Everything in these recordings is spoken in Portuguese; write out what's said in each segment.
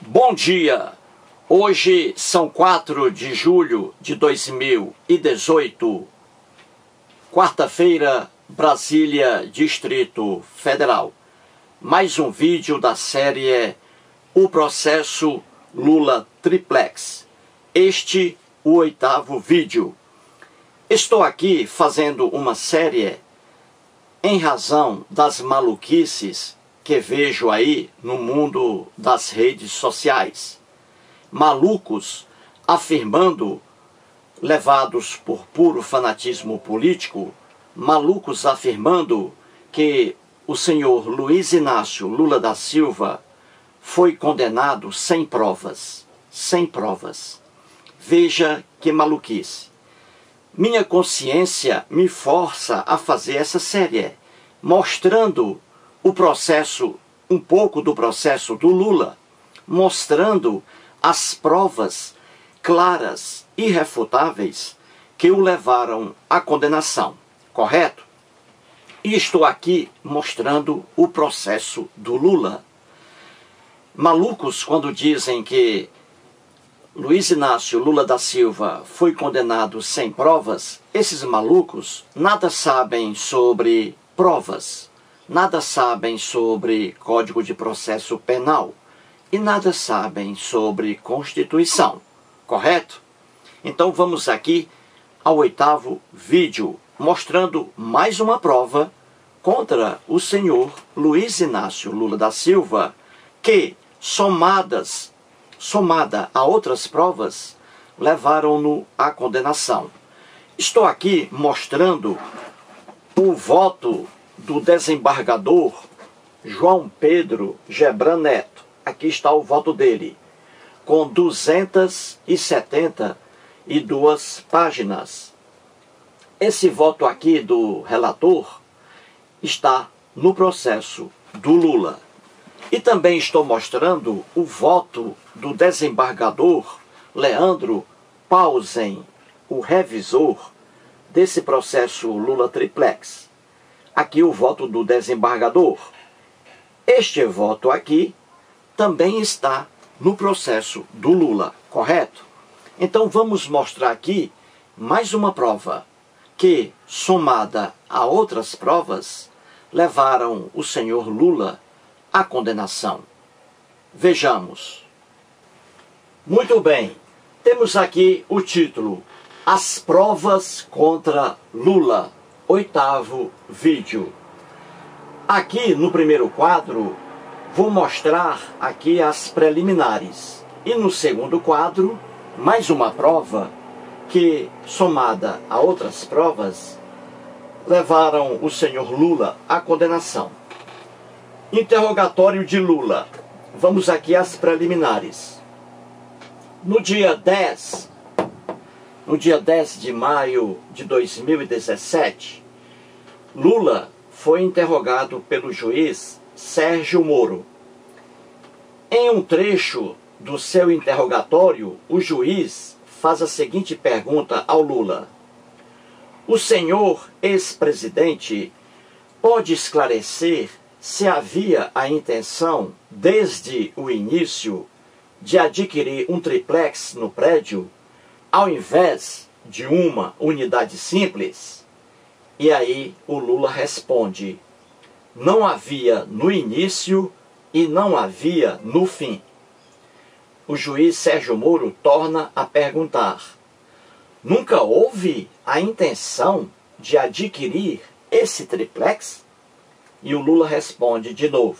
Bom dia! Hoje são 4 de julho de 2018, quarta-feira, Brasília, Distrito Federal. Mais um vídeo da série O Processo Lula Triplex. Este o 8º vídeo. Estou aqui fazendo uma série em razão das maluquices que vejo aí no mundo das redes sociais. Malucos afirmando, levados por puro fanatismo político, malucos afirmando que o senhor Luiz Inácio Lula da Silva foi condenado sem provas. Sem provas. Veja que maluquice. Minha consciência me força a fazer essa série, mostrando o processo, um pouco do processo do Lula, mostrando as provas claras, irrefutáveis, que o levaram à condenação, correto? E estou aqui mostrando o processo do Lula. Malucos quando dizem que Luiz Inácio Lula da Silva foi condenado sem provas, esses malucos nada sabem sobre provas, nada sabem sobre Código de Processo Penal e nada sabem sobre Constituição, correto? Então vamos aqui ao 8º vídeo, mostrando mais uma prova contra o senhor Luiz Inácio Lula da Silva, que, somada a outras provas, levaram-no à condenação. Estou aqui mostrando o voto do desembargador João Pedro Gebran Neto. Aqui está o voto dele, com 272 páginas. Esse voto aqui do relator está no processo do Lula. E também estou mostrando o voto do desembargador Leandro Pausen, o revisor desse processo Lula Triplex. Aqui o voto do desembargador. Este voto aqui também está no processo do Lula, correto? Então vamos mostrar aqui mais uma prova que, somada a outras provas, levaram o senhor Lula à condenação. Vejamos. Muito bem, temos aqui o título: As provas contra Lula, 8º vídeo. Aqui no primeiro quadro vou mostrar aqui as preliminares. E no segundo quadro, mais uma prova que, somada a outras provas, levaram o senhor Lula à condenação. Interrogatório de Lula. Vamos aqui às preliminares. No dia 10 de maio de 2017, Lula foi interrogado pelo juiz Sérgio Moro. Em um trecho do seu interrogatório, o juiz faz a seguinte pergunta ao Lula: o senhor ex-presidente pode esclarecer se havia a intenção, desde o início, de adquirir um triplex no prédio, ao invés de uma unidade simples? E aí o Lula responde: não havia no início e não havia no fim. O juiz Sérgio Moro torna a perguntar: nunca houve a intenção de adquirir esse triplex? E o Lula responde de novo: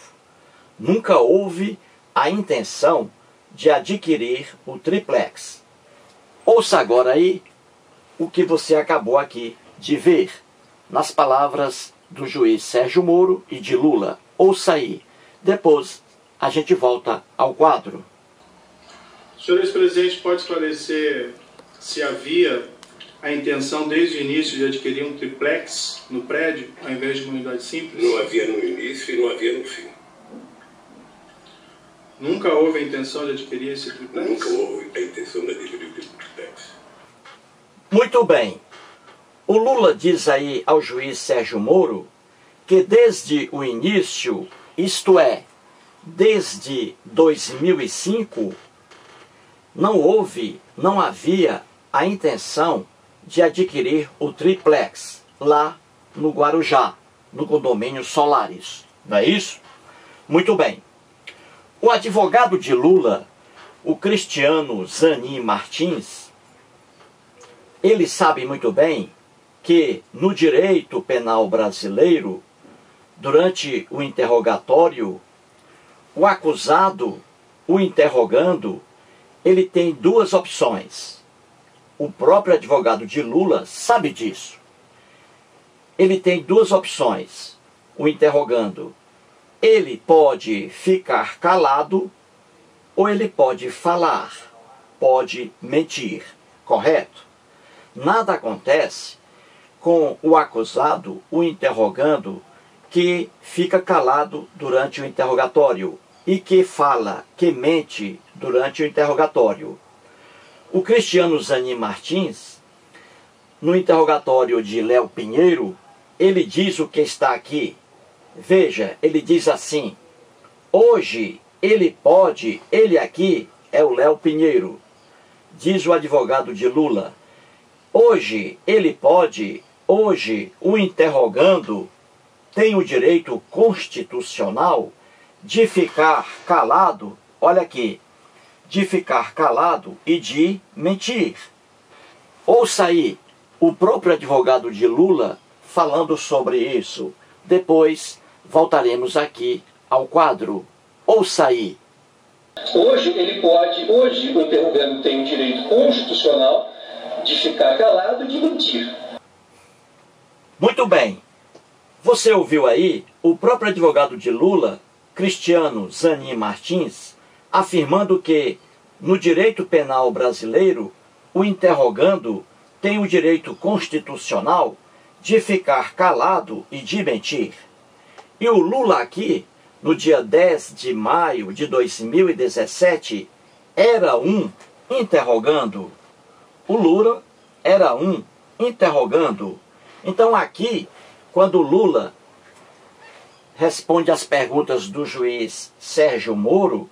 nunca houve a intenção de adquirir o triplex. Ouça agora aí o que você acabou aqui de ver, nas palavras do juiz Sérgio Moro e de Lula. Ouça aí. Depois a gente volta ao quadro. O senhor ex-presidente pode esclarecer se havia a intenção desde o início de adquirir um triplex no prédio, ao invés de uma unidade simples? Não havia no início e não havia no fim. Nunca houve a intenção de adquirir esse triplex? Nunca houve a intenção de adquirir o triplex. Muito bem. O Lula diz aí ao juiz Sérgio Moro que desde o início, isto é, desde 2005, não havia a intenção de adquirir o triplex lá no Guarujá, no condomínio Solaris. Não é isso? Muito bem. O advogado de Lula, o Cristiano Zanin Martins, ele sabe muito bem que no direito penal brasileiro, durante o interrogatório, o acusado, o interrogando, ele tem duas opções. O próprio advogado de Lula sabe disso. Ele tem duas opções. O interrogando, ele pode ficar calado ou ele pode falar, pode mentir, correto? Nada acontece com o acusado, o interrogando, que fica calado durante o interrogatório e que fala, que mente durante o interrogatório. O Cristiano Zanin Martins, no interrogatório de Léo Pinheiro, ele diz o que está aqui. Veja, ele diz assim: hoje ele aqui é o Léo Pinheiro, diz o advogado de Lula. Hoje ele pode, hoje o interrogando tem o direito constitucional de ficar calado, olha aqui, de ficar calado e de mentir. Ouça aí o próprio advogado de Lula falando sobre isso. Depois voltaremos aqui ao quadro. Ouça aí. Hoje o interrogando tem o direito constitucional de ficar calado e de mentir. Muito bem. Você ouviu aí o próprio advogado de Lula, Cristiano Zanin Martins, afirmando que no direito penal brasileiro, o interrogando tem o direito constitucional de ficar calado e de mentir. E o Lula aqui, no dia 10 de maio de 2017, era um interrogando. O Lula era um interrogando. Então aqui, quando o Lula responde às perguntas do juiz Sérgio Moro,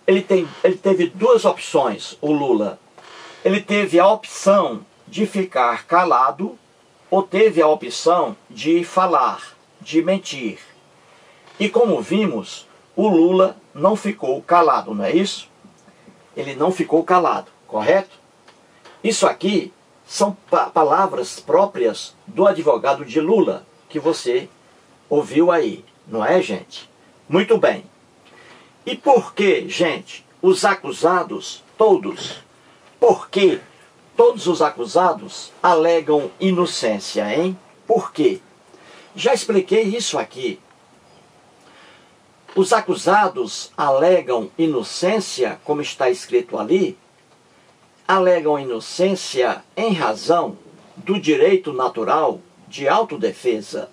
ele teve duas opções, o Lula. Ele teve a opção de ficar calado ou teve a opção de falar, de mentir. E como vimos, o Lula não ficou calado, não é isso? Ele não ficou calado, correto? Isso aqui são palavras próprias do advogado de Lula, que você ouviu aí, não é, gente? Muito bem. E por que, gente, os acusados, todos, por que todos os acusados alegam inocência, hein? Por quê? Já expliquei isso aqui. Os acusados alegam inocência, como está escrito ali, alegam inocência em razão do direito natural de autodefesa.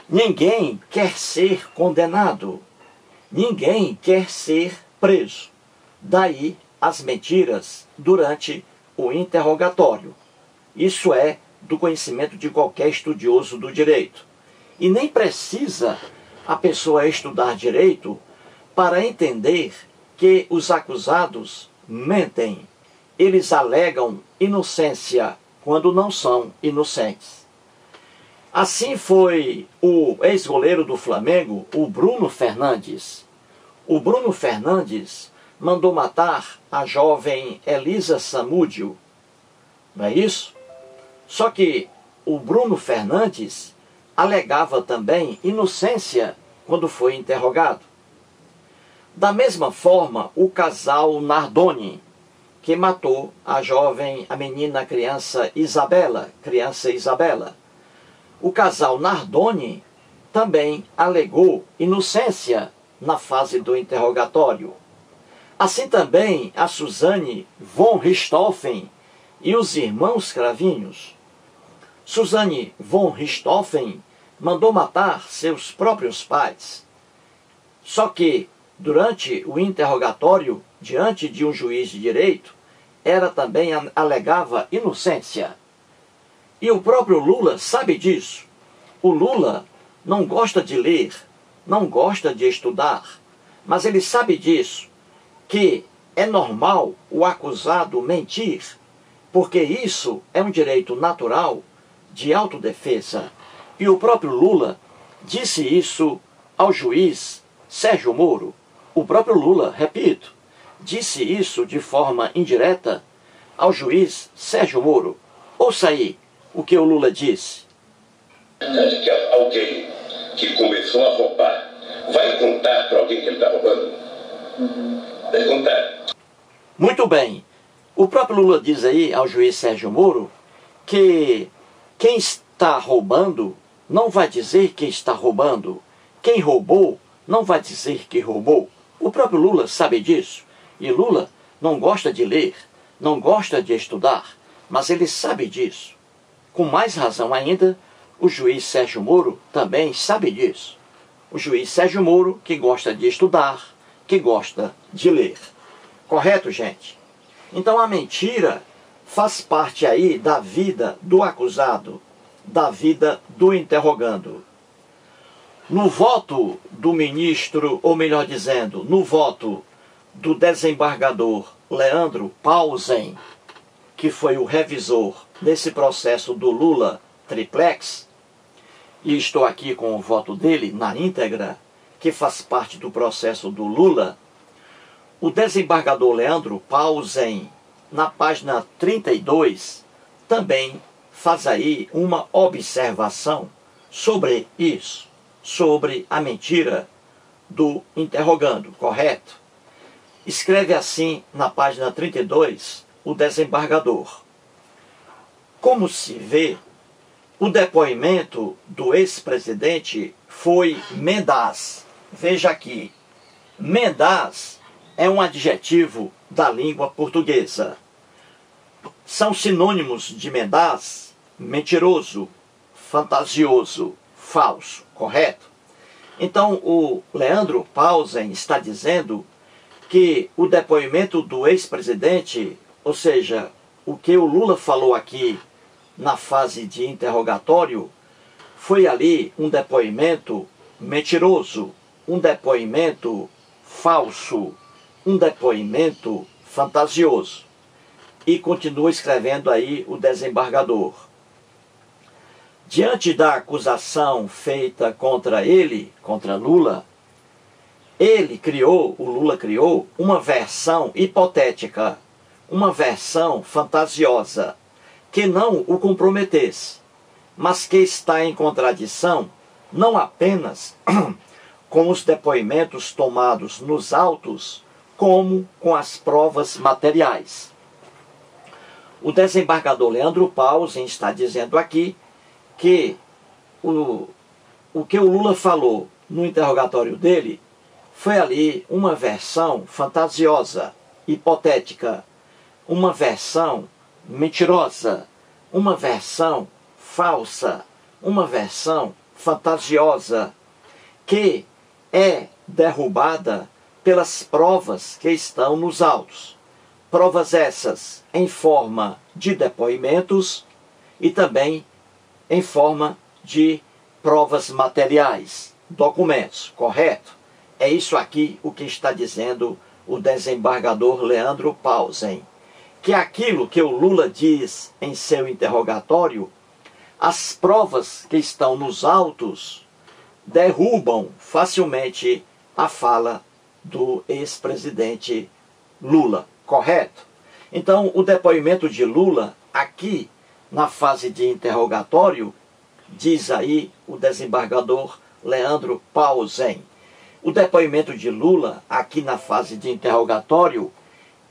Ninguém quer ser condenado. Ninguém quer ser preso. Daí as mentiras durante o interrogatório. Isso é do conhecimento de qualquer estudioso do direito. E nem precisa a pessoa estudar direito para entender que os acusados mentem. Eles alegam inocência quando não são inocentes. Assim foi o ex-goleiro do Flamengo, o Bruno Fernandes. O Bruno Fernandes mandou matar a jovem Elisa Samúdio. Não é isso? Só que o Bruno Fernandes alegava também inocência quando foi interrogado. Da mesma forma, o casal Nardoni, que matou a menina, a criança Isabela. O casal Nardoni também alegou inocência na fase do interrogatório. Assim também a Suzane von Richthofen e os irmãos Cravinhos. Suzane von Richthofen mandou matar seus próprios pais. Só que, durante o interrogatório, diante de um juiz de direito, ela também alegava inocência. E o próprio Lula sabe disso. O Lula não gosta de ler, não gosta de estudar, Mas ele sabe disso, que é normal o acusado mentir, porque isso é um direito natural de autodefesa. E o próprio Lula disse isso ao juiz Sérgio Moro. O próprio Lula, repito, disse isso de forma indireta ao juiz Sérgio Moro. Ouça aí o que o Lula disse. De que alguém que começou a roubar vai contar para alguém que ele está roubando? Vai contar. Muito bem. O próprio Lula diz aí ao juiz Sérgio Moro que quem está roubando não vai dizer que está roubando. Quem roubou não vai dizer que roubou. O próprio Lula sabe disso. E Lula não gosta de ler, não gosta de estudar, mas ele sabe disso. Com mais razão ainda, o juiz Sérgio Moro também sabe disso. O juiz Sérgio Moro que gosta de estudar, que gosta de ler. Correto, gente? Então a mentira faz parte aí da vida do acusado, da vida do interrogando. No voto do ministro, ou melhor dizendo, no voto do desembargador Leandro Paulsen, que foi o revisor desse processo do Lula Triplex, e estou aqui com o voto dele na íntegra, que faz parte do processo do Lula, o desembargador Leandro Paulsen, na página 32, também faz aí uma observação sobre isso, sobre a mentira do interrogando, correto? Escreve assim na página 32 o desembargador. Como se vê, o depoimento do ex-presidente foi mendaz. Veja aqui, mendaz é um adjetivo da língua portuguesa. São sinônimos de mendaz: mentiroso, fantasioso, falso, correto? Então o Leandro Paulsen está dizendo que o depoimento do ex-presidente, ou seja, o que o Lula falou aqui na fase de interrogatório, foi ali um depoimento mentiroso, um depoimento falso, um depoimento fantasioso. E continua escrevendo aí o desembargador. Diante da acusação feita contra ele, contra Lula, o Lula criou uma versão hipotética, uma versão fantasiosa, que não o comprometesse, mas que está em contradição não apenas com os depoimentos tomados nos autos, como com as provas materiais. O desembargador Leandro Paulsen está dizendo aqui que o que o Lula falou no interrogatório dele foi ali uma versão fantasiosa, hipotética, uma versão mentirosa, uma versão falsa, uma versão fantasiosa, que é derrubada pelas provas que estão nos autos. Provas essas em forma de depoimentos e também em forma de provas materiais, documentos, correto? É isso aqui o que está dizendo o desembargador Leandro Paulsen, que aquilo que o Lula diz em seu interrogatório, as provas que estão nos autos derrubam facilmente a fala do ex-presidente Lula, correto? Então, o depoimento de Lula, aqui na fase de interrogatório, diz aí o desembargador Leandro Paulsen, o depoimento de Lula, aqui na fase de interrogatório,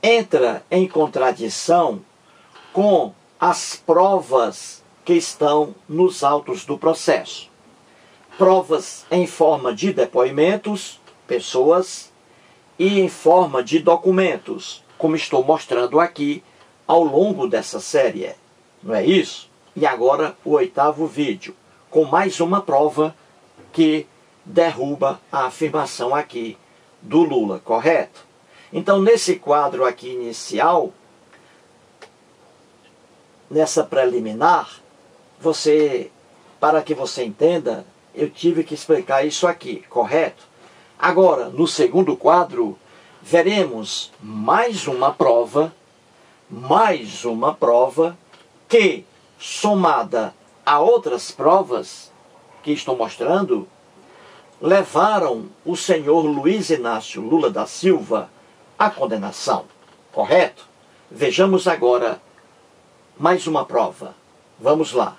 entra em contradição com as provas que estão nos autos do processo. Provas em forma de depoimentos, pessoas, e em forma de documentos, como estou mostrando aqui ao longo dessa série. Não é isso? E agora o 8º vídeo, com mais uma prova que derruba a afirmação aqui do Lula, correto? Então, nesse quadro aqui inicial, nessa preliminar, para que você entenda, eu tive que explicar isso aqui, correto? Agora, no segundo quadro, veremos mais uma prova que, somada a outras provas que estou mostrando, levaram o senhor Luiz Inácio Lula da Silva à condenação. Correto? Vejamos agora mais uma prova. Vamos lá.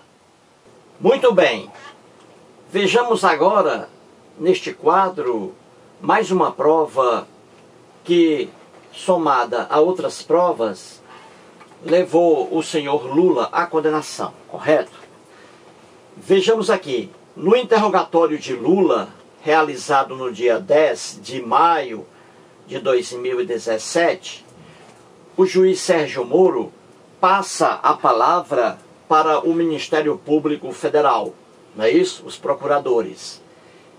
Muito bem. Vejamos agora, neste quadro, mais uma prova que, somada a outras provas, levou o senhor Lula à condenação. Correto? Vejamos aqui. No interrogatório de Lula, realizado no dia 10 de maio de 2017, o juiz Sérgio Moro passa a palavra para o Ministério Público Federal, não é isso? Os procuradores.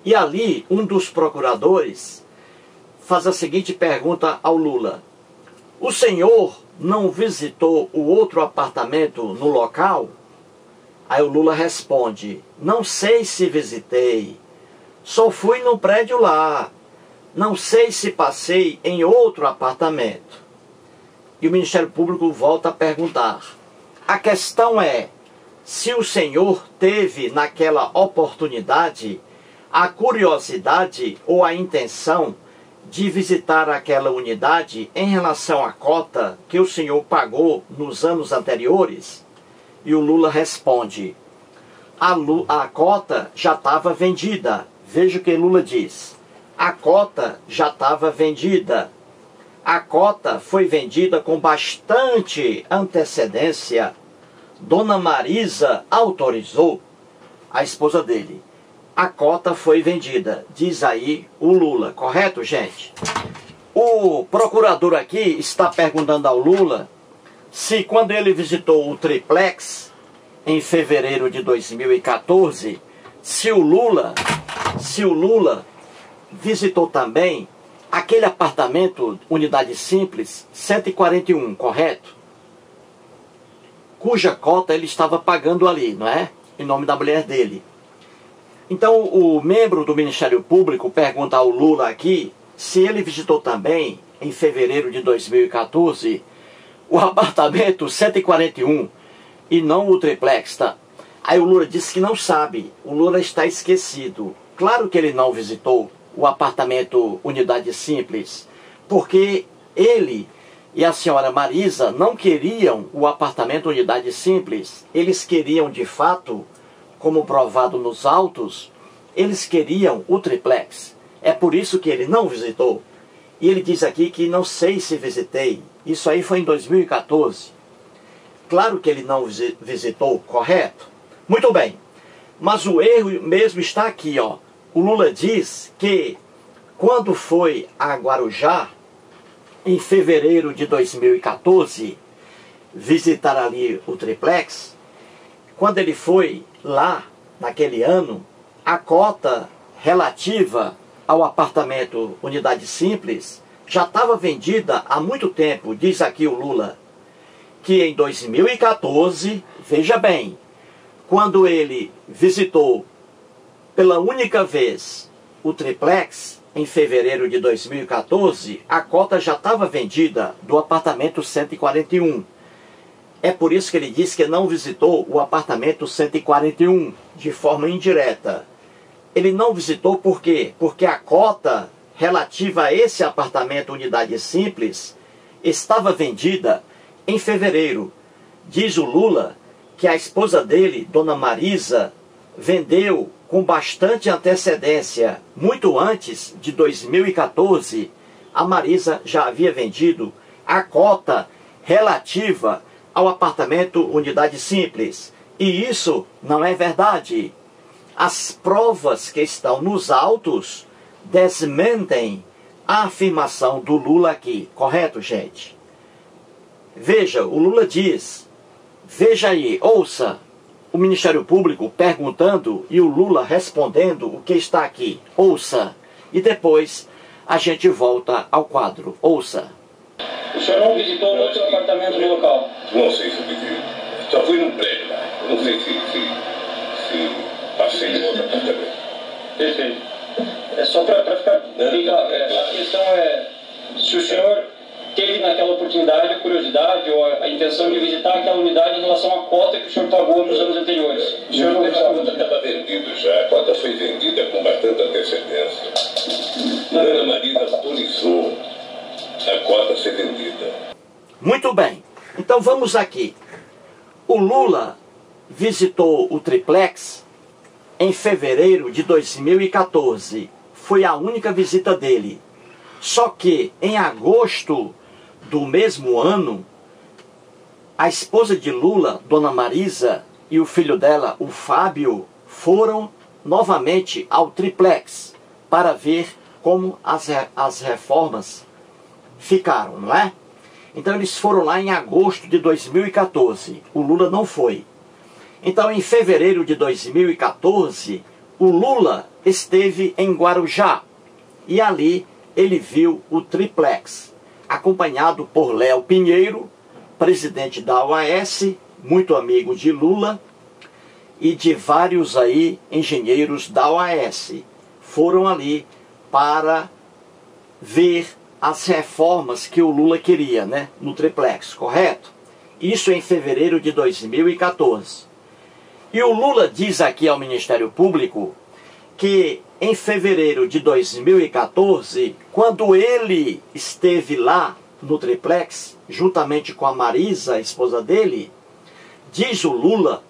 E ali, um dos procuradores faz a seguinte pergunta ao Lula: o senhor não visitou o outro apartamento no local? Aí o Lula responde: não sei se visitei, só fui no prédio lá, não sei se passei em outro apartamento. E o Ministério Público volta a perguntar: a questão é se o senhor teve naquela oportunidade a curiosidade ou a intenção de visitar aquela unidade em relação à cota que o senhor pagou nos anos anteriores? E o Lula responde: a cota já estava vendida. Veja o que Lula diz: a cota já estava vendida. A cota foi vendida com bastante antecedência. Dona Marisa autorizou, a esposa dele. A cota foi vendida, diz aí o Lula. Correto, gente? O procurador aqui está perguntando ao Lula se, quando ele visitou o triplex em fevereiro de 2014, se o Lula visitou também aquele apartamento, unidade simples, 141, correto? Cuja cota ele estava pagando ali, não é? Em nome da mulher dele. Então, o membro do Ministério Público pergunta ao Lula aqui se ele visitou também, em fevereiro de 2014, o apartamento 141 e não o triplex, tá? Aí o Lula disse que não sabe, o Lula está esquecido. Claro que ele não visitou o apartamento unidade simples, porque ele e a senhora Marisa não queriam o apartamento unidade simples. Eles queriam, de fato, como provado nos autos, eles queriam o triplex. É por isso que ele não visitou. E ele diz aqui que não sei se visitei. Isso aí foi em 2014. Claro que ele não visitou, correto? Muito bem. Mas o erro mesmo está aqui, ó. O Lula diz que quando foi a Guarujá, em fevereiro de 2014, visitar ali o triplex, quando ele foi lá, naquele ano, a cota relativa ao apartamento unidade simples já estava vendida há muito tempo. Diz aqui o Lula que em 2014, veja bem, quando ele visitou pela única vez o triplex, em fevereiro de 2014, a cota já estava vendida do apartamento 141. É por isso que ele disse que não visitou o apartamento 141, de forma indireta. Ele não visitou por quê? Porque a cota relativa a esse apartamento unidade simples estava vendida em fevereiro. Diz o Lula que a esposa dele, Dona Marisa, vendeu com bastante antecedência. Muito antes de 2014, a Marisa já havia vendido a cota relativa ao apartamento unidade simples. E isso não é verdade. As provas que estão nos autos desmentem a afirmação do Lula aqui. Correto, gente? Veja, o Lula diz, veja aí, ouça o Ministério Público perguntando e o Lula respondendo o que está aqui. Ouça. E depois a gente volta ao quadro. Ouça. O senhor não visitou outro apartamento no local? Não sei se eu visitei. Só fui num prédio lá. Eu não sei se passei em outro apartamento. Perfeito. É só para ficar bem claro, a questão é se o senhor teve naquela oportunidade a curiosidade ou a intenção de visitar aquela unidade em relação à cota que o senhor pagou nos anos anteriores. O senhor não estava vendido já, a cota foi vendida com bastante antecedência. Ana Marisa autorizou a cota ser vendida. Muito bem, então vamos aqui. O Lula visitou o triplex em fevereiro de 2014. Foi a única visita dele. Só que em agosto do mesmo ano, a esposa de Lula, Dona Marisa, e o filho dela, o Fábio, foram novamente ao triplex para ver como as reformas ficaram, não é? Então eles foram lá em agosto de 2014. O Lula não foi. Então em fevereiro de 2014, o Lula esteve em Guarujá. E ali ele viu o triplex, acompanhado por Léo Pinheiro, presidente da OAS, muito amigo de Lula, e de vários aí engenheiros da OAS. Foram ali para ver as reformas que o Lula queria, né, no triplex, correto? Isso em fevereiro de 2014. E o Lula diz aqui ao Ministério Público que em fevereiro de 2014, quando ele esteve lá no triplex, juntamente com a Marisa, a esposa dele, diz o Lula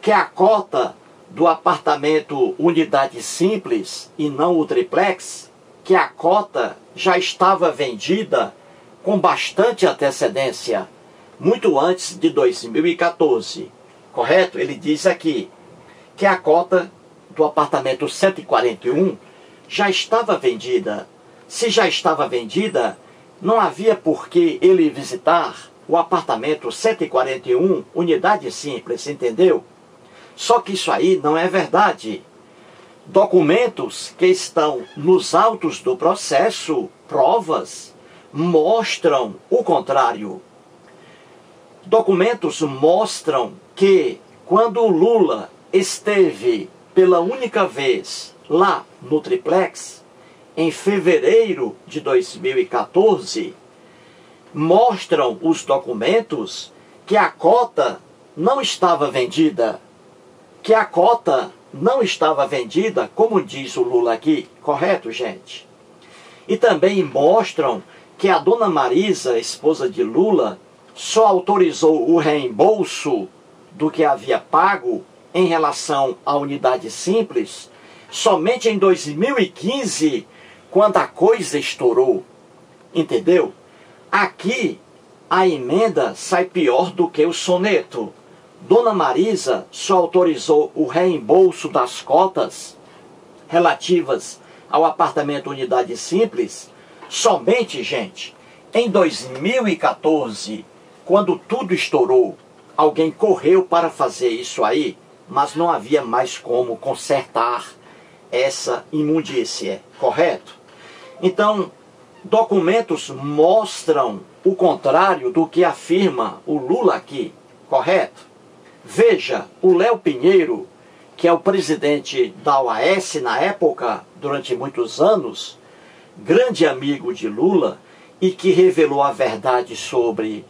que a cota do apartamento unidade simples e não o triplex, que a cota já estava vendida com bastante antecedência, muito antes de 2014, correto? Ele diz aqui que a cota do apartamento 141 já estava vendida. Se já estava vendida, não havia por que ele visitar o apartamento 141, unidade simples, entendeu? Só que isso aí não é verdade. Documentos que estão nos autos do processo, provas, mostram o contrário. Documentos mostram que quando o Lula esteve pela única vez lá no triplex, em fevereiro de 2014, mostram os documentos que a cota não estava vendida. Que a cota não estava vendida, como diz o Lula aqui, correto, gente? E também mostram que a Dona Marisa, esposa de Lula, só autorizou o reembolso do que havia pago em relação à unidade simples somente em 2015, quando a coisa estourou. Entendeu? Aqui a emenda sai pior do que o soneto. Dona Marisa só autorizou o reembolso das cotas relativas ao apartamento unidade simples somente, gente, em 2014, quando tudo estourou. Alguém correu para fazer isso aí, mas não havia mais como consertar essa imundície, correto? Então, documentos mostram o contrário do que afirma o Lula aqui, correto? Veja, o Léo Pinheiro, que é o presidente da OAS na época, durante muitos anos, grande amigo de Lula, e que revelou a verdade sobre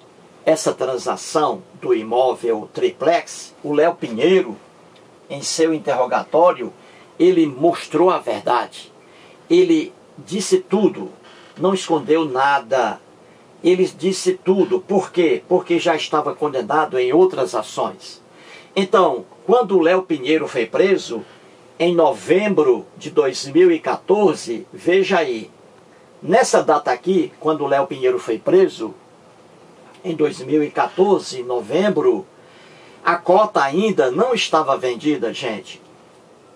essa transação do imóvel triplex, o Léo Pinheiro, em seu interrogatório, ele mostrou a verdade. Ele disse tudo, não escondeu nada. Ele disse tudo. Por quê? Porque já estava condenado em outras ações. Então, quando o Léo Pinheiro foi preso, em novembro de 2014, veja aí, nessa data aqui, quando o Léo Pinheiro foi preso, em 2014, em novembro, a cota ainda não estava vendida, gente.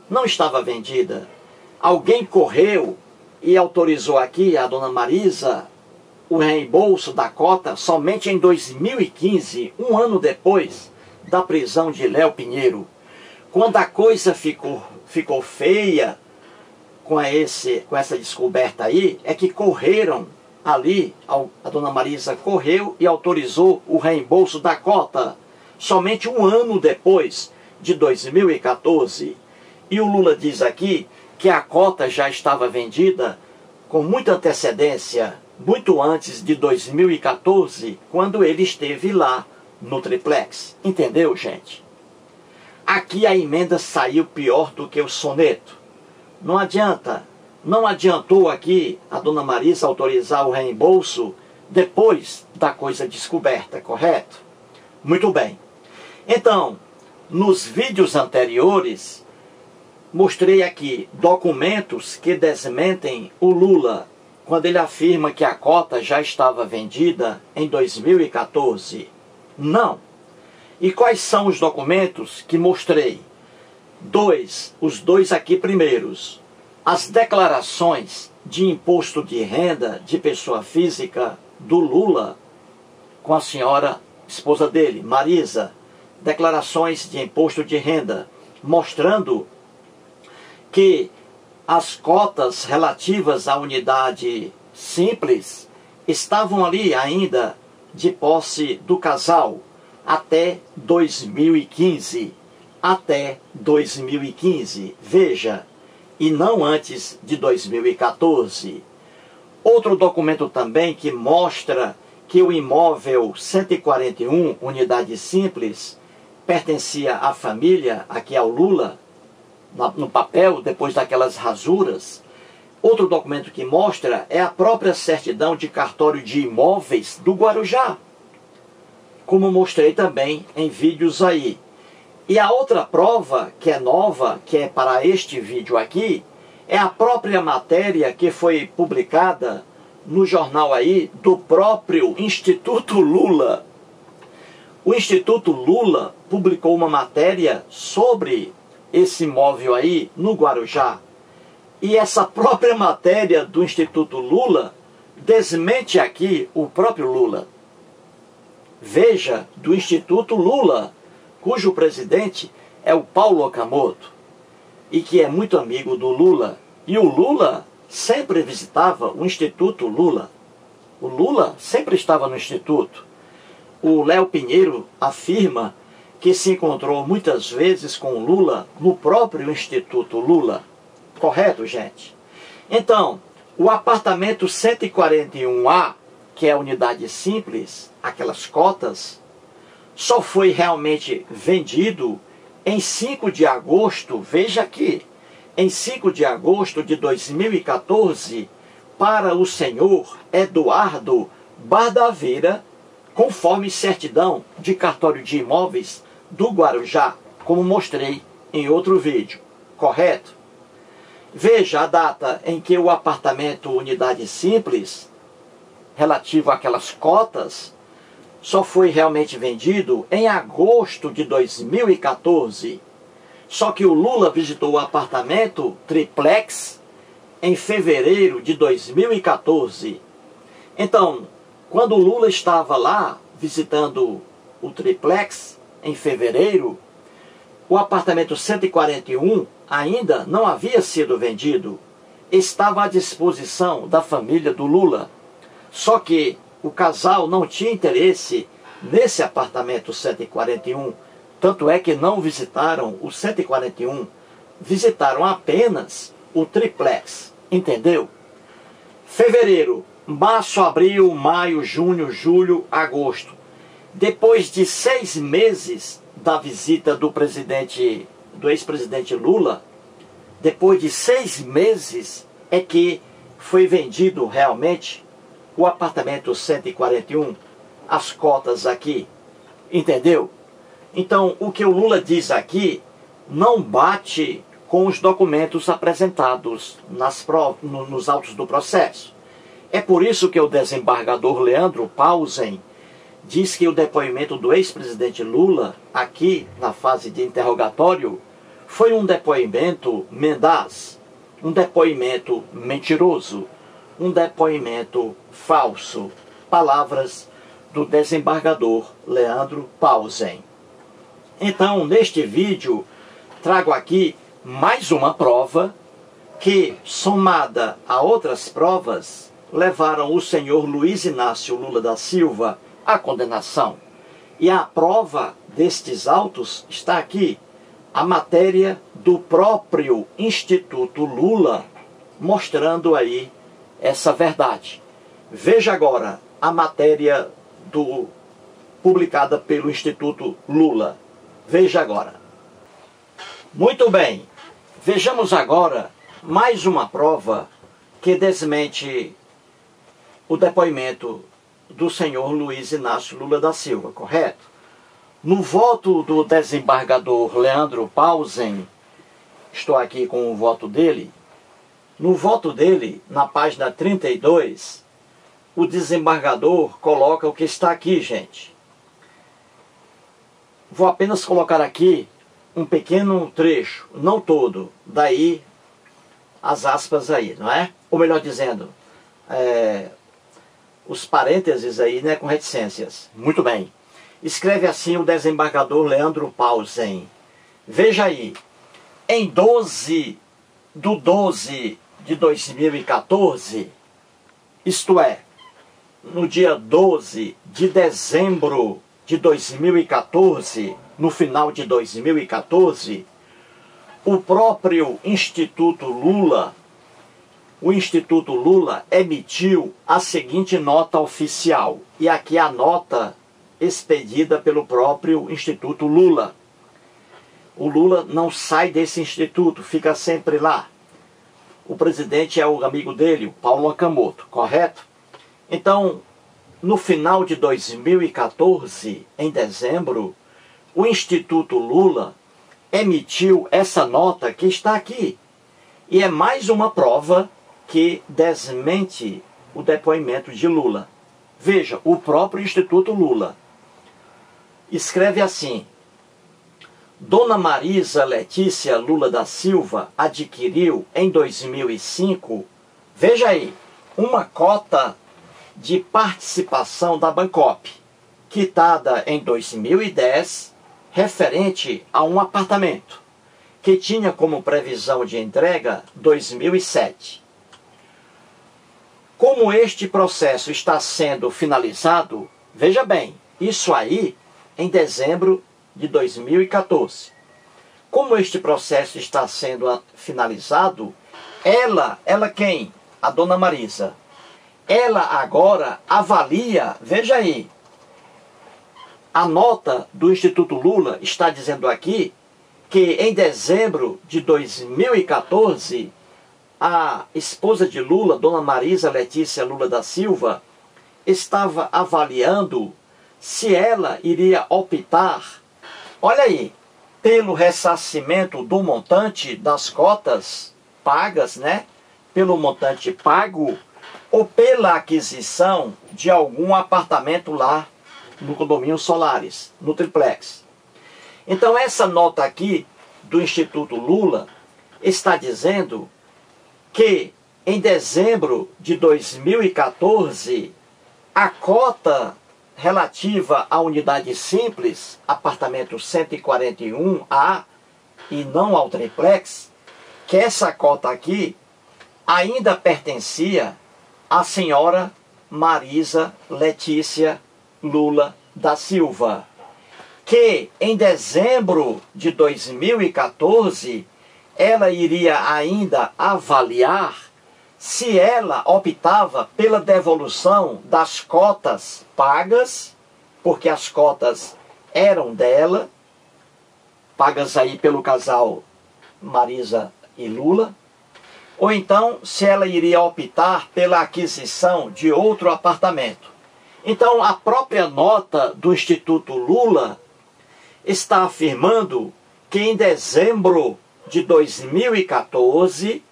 Não estava vendida. Alguém correu e autorizou aqui a Dona Marisa o reembolso da cota somente em 2015, um ano depois da prisão de Léo Pinheiro. Quando a coisa ficou feia com essa descoberta aí, é que correram ali, a Dona Marisa correu e autorizou o reembolso da cota somente um ano depois de 2014. E o Lula diz aqui que a cota já estava vendida com muita antecedência, muito antes de 2014, quando ele esteve lá no triplex. Entendeu, gente? Aqui a emenda saiu pior do que o soneto. Não adianta, não adiantou aqui a dona Marisa autorizar o reembolso depois da coisa descoberta, correto? Muito bem. Então, nos vídeos anteriores, mostrei aqui documentos que desmentem o Lula, quando ele afirma que a cota já estava vendida em 2014. Não. E quais são os documentos que mostrei? Os dois aqui primeiros. As declarações de imposto de renda de pessoa física do Lula com a senhora esposa dele, Marisa. Declarações de imposto de renda mostrando que as cotas relativas à unidade simples estavam ali ainda de posse do casal até 2015. Até 2015, veja, e não antes de 2014. Outro documento também que mostra que o imóvel 141, unidade simples, pertencia à família, aqui ao Lula, no papel, depois daquelas rasuras. Outro documento que mostra é a própria certidão de cartório de imóveis do Guarujá, como mostrei também em vídeos aí. E a outra prova, que é nova, que é para este vídeo aqui, é a própria matéria que foi publicada no jornal aí do próprio Instituto Lula. O Instituto Lula publicou uma matéria sobre esse imóvel aí no Guarujá. E essa própria matéria do Instituto Lula desmente aqui o próprio Lula. Veja, do Instituto Lula, cujo presidente é o Paulo Okamoto, e que é muito amigo do Lula. E o Lula sempre visitava o Instituto Lula. O Lula sempre estava no Instituto. O Léo Pinheiro afirma que se encontrou muitas vezes com o Lula no próprio Instituto Lula. Correto, gente? Então, o apartamento 141A, que é a unidade simples, aquelas cotas, só foi realmente vendido em 5 de agosto, veja aqui, em 5 de agosto de 2014, para o senhor Eduardo Bardaveira, conforme certidão de cartório de imóveis do Guarujá, como mostrei em outro vídeo. Correto? Veja a data em que o apartamento unidade simples, relativo àquelas cotas, só foi realmente vendido em agosto de 2014. Só que o Lula visitou o apartamento triplex em fevereiro de 2014. Então, quando o Lula estava lá visitando o triplex em fevereiro, o apartamento 141 ainda não havia sido vendido. Estava à disposição da família do Lula. Só que o casal não tinha interesse nesse apartamento 141. Tanto é que não visitaram o 141. Visitaram apenas o triplex. Entendeu? Fevereiro, março, abril, maio, junho, julho, agosto. Depois de 6 meses da visita do ex-presidente Lula, depois de 6 meses é que foi vendido realmente o apartamento 141, as cotas aqui. Entendeu? Então, o que o Lula diz aqui não bate com os documentos apresentados nos autos do processo. É por isso que o desembargador Leandro Paulsen diz que o depoimento do ex-presidente Lula, aqui na fase de interrogatório, foi um depoimento mendaz, um depoimento mentiroso, um depoimento falso. Palavras do desembargador Leandro Paulsen. Então, neste vídeo, trago aqui mais uma prova que, somada a outras provas, levaram o senhor Luiz Inácio Lula da Silva à condenação. E a prova destes autos está aqui, a matéria do próprio Instituto Lula, mostrando aí essa verdade. Veja agora a matéria publicada pelo Instituto Lula. Veja agora. Muito bem, vejamos agora mais uma prova que desmente o depoimento do senhor Luiz Inácio Lula da Silva, correto? No voto do desembargador Leandro Paulsen, estou aqui com o voto dele, no voto dele, na página 32, o desembargador coloca o que está aqui, gente. Vou apenas colocar aqui um pequeno trecho, não todo, daí as aspas aí, não é? Ou melhor dizendo, os parênteses aí, né, com reticências. Muito bem. Escreve assim o desembargador Leandro Paulsen. Veja aí, em 12/12 de 2014, isto é, no dia 12 de dezembro de 2014, no final de 2014, o próprio Instituto Lula, emitiu a seguinte nota oficial. E aqui a nota expedida pelo próprio Instituto Lula. O Lula não sai desse instituto, fica sempre lá. O presidente é o amigo dele, o Paulo Okamoto, correto? Então, no final de 2014, em dezembro, o Instituto Lula emitiu essa nota que está aqui. E é mais uma prova que desmente o depoimento de Lula. Veja, o próprio Instituto Lula escreve assim: Dona Marisa Letícia Lula da Silva adquiriu em 2005, veja aí, uma cota de participação da Bancop, quitada em 2010, referente a um apartamento, que tinha como previsão de entrega 2007. Como este processo está sendo finalizado, veja bem, isso aí em dezembro de 2014. Como este processo está sendo finalizado, ela quem? A Dona Marisa. Ela agora avalia, veja aí, a nota do Instituto Lula está dizendo aqui que em dezembro de 2014, a esposa de Lula, Dona Marisa Letícia Lula da Silva, estava avaliando se ela iria optar, olha aí, pelo ressarcimento do montante das cotas pagas, né? Pelo montante pago, ou pela aquisição de algum apartamento lá no condomínio Solares, no triplex. Então essa nota aqui do Instituto Lula está dizendo que em dezembro de 2014, a cota relativa à unidade simples, apartamento 141A, e não ao triplex, que essa cota aqui ainda pertencia à senhora Marisa Letícia Lula da Silva, que em dezembro de 2014 ela iria ainda avaliar se ela optava pela devolução das cotas pagas, porque as cotas eram dela, pagas aí pelo casal Marisa e Lula, ou então se ela iria optar pela aquisição de outro apartamento. Então a própria nota do Instituto Lula está afirmando que em dezembro de 2014,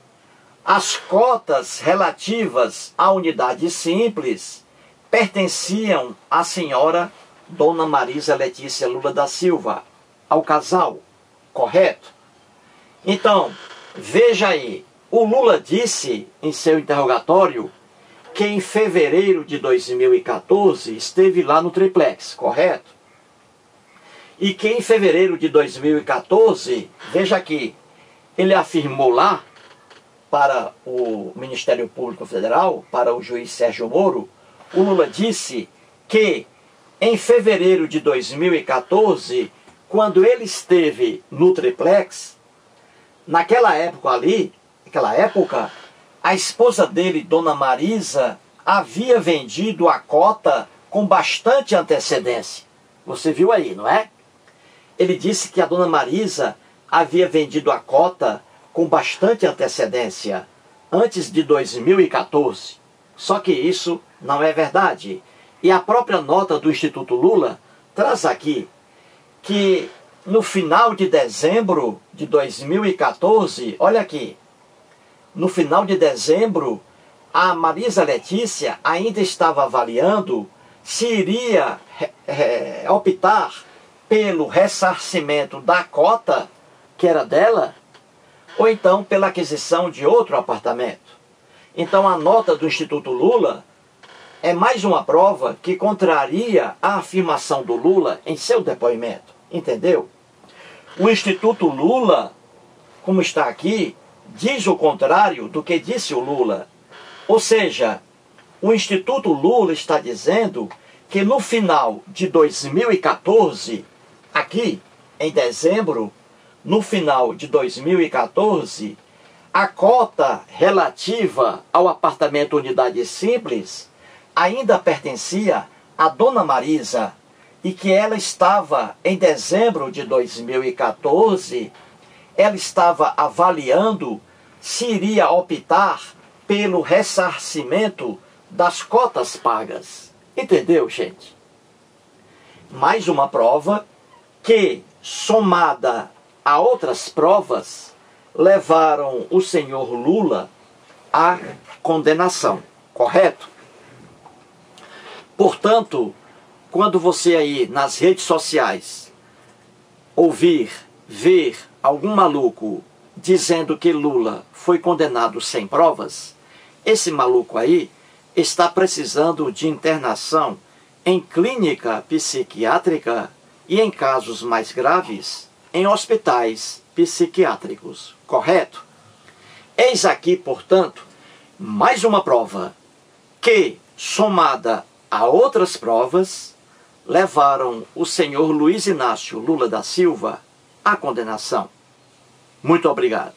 as cotas relativas à unidade simples pertenciam à senhora Dona Marisa Letícia Lula da Silva, ao casal, correto? Então, veja aí, o Lula disse em seu interrogatório que em fevereiro de 2014 esteve lá no triplex, correto? E que em fevereiro de 2014, veja aqui, ele afirmou lá para o Ministério Público Federal, para o juiz Sérgio Moro, o Lula disse que em fevereiro de 2014, quando ele esteve no triplex, naquela época a esposa dele, Dona Marisa, havia vendido a cota com bastante antecedência. Você viu aí, não é? Ele disse que a Dona Marisa havia vendido a cota com bastante antecedência, antes de 2014. Só que isso não é verdade. E a própria nota do Instituto Lula traz aqui que no final de dezembro de 2014, olha aqui, no final de dezembro, a Marisa Letícia ainda estava avaliando se iria optar pelo ressarcimento da cota que era dela, ou então pela aquisição de outro apartamento. Então a nota do Instituto Lula é mais uma prova que contraria a afirmação do Lula em seu depoimento. Entendeu? O Instituto Lula, como está aqui, diz o contrário do que disse o Lula. Ou seja, o Instituto Lula está dizendo que no final de 2014, aqui em dezembro, no final de 2014, a cota relativa ao apartamento unidade simples ainda pertencia à Dona Marisa e que ela estava, em dezembro de 2014, ela estava avaliando se iria optar pelo ressarcimento das cotas pagas. Entendeu, gente? Mais uma prova que, somada a outras provas, levaram o senhor Lula à condenação. Correto? Portanto, quando você aí nas redes sociais ver algum maluco dizendo que Lula foi condenado sem provas, esse maluco aí está precisando de internação em clínica psiquiátrica e, em casos mais graves, em hospitais psiquiátricos. Correto? Eis aqui, portanto, mais uma prova que, somada a outras provas, levaram o senhor Luiz Inácio Lula da Silva à condenação. Muito obrigado.